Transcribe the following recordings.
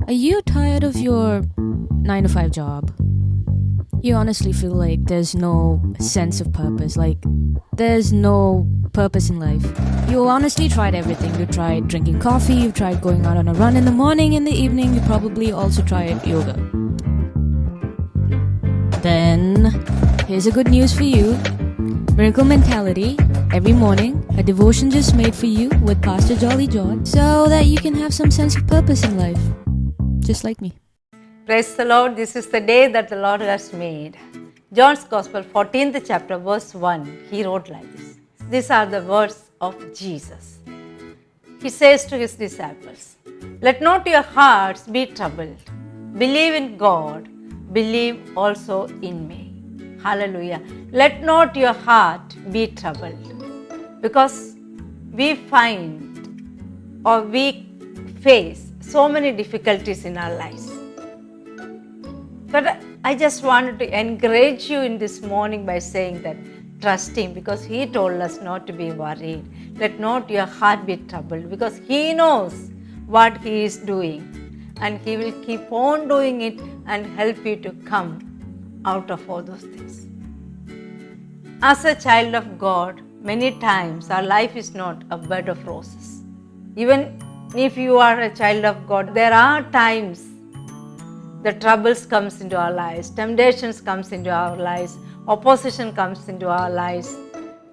Are you tired of your 9 to 5 job? You honestly feel like there's no sense of purpose, like there's no purpose in life. You honestly tried everything. You tried drinking coffee, you tried going out on a run in the morning, in the evening, you probably also tried yoga. Then, here's a good news for you. Miracle Mentality, every morning, a devotion just made for you with Pastor Jolly George, so that you can have some sense of purpose in life, just like me. Praise the Lord, this is the day that the Lord has made. John's Gospel, 14th chapter, verse 1, he wrote like this. These are the words of Jesus. He says to his disciples, "Let not your hearts be troubled. Believe in God, believe also in me." Hallelujah. Let not your heart be troubled. Because we find or we face so many difficulties in our lives. But I just wanted to encourage you in this morning by saying that trust Him, because He told us not to be worried. Let not your heart be troubled, because He knows what He is doing, and He will keep on doing it and help you to come out of all those things. As a child of God, many times our life is not a bed of roses. Even if you are a child of God, there are times the troubles comes into our lives, temptations comes into our lives, opposition comes into our lives.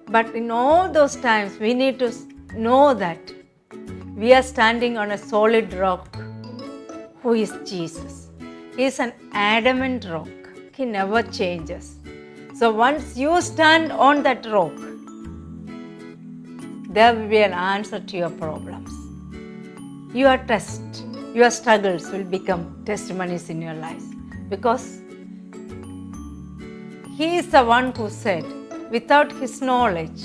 But in all those times, we need to know that we are standing on a solid rock, who is Jesus. He is an adamant rock. He never changes. So once you stand on that rock, there will be an answer to your problems. Your test, your struggles will become testimonies in your life, because He is the one who said, without His knowledge,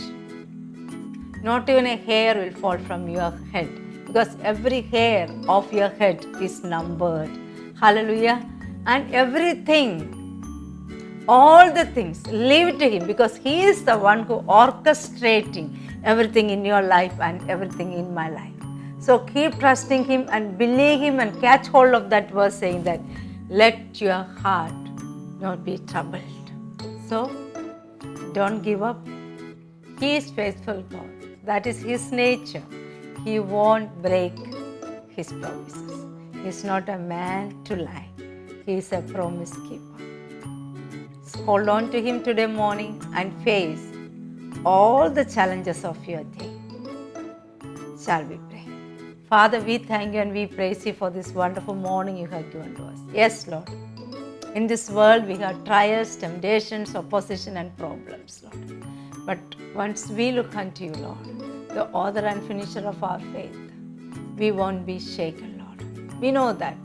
not even a hair will fall from your head, because every hair of your head is numbered. Hallelujah. And everything, all the things, leave it to Him, because He is the one who orchestrating everything in your life and everything in my life. So keep trusting Him and believe Him and catch hold of that verse saying that, let your heart not be troubled. So don't give up. He is faithful God. That is His nature. He won't break His promises. He is not a man to lie. He is a promise keeper. So hold on to Him today morning and face all the challenges of your day. Shall we pray? Father, we thank you and we praise you for this wonderful morning you have given to us. Yes, Lord. In this world, we have trials, temptations, opposition, and problems, Lord. But once we look unto you, Lord, the author and finisher of our faith, we won't be shaken, Lord. We know that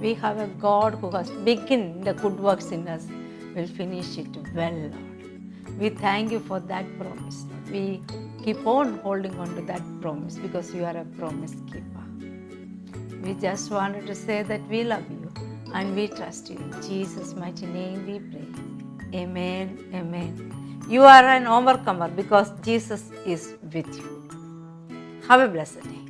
we have a God who has begun the good works in us, will finish it well, Lord. We thank you for that promise, Lord. We keep on holding on to that promise, because you are a promise keeper. We just wanted to say that we love you and we trust you. In Jesus' mighty name we pray. Amen. Amen. You are an overcomer because Jesus is with you. Have a blessed day.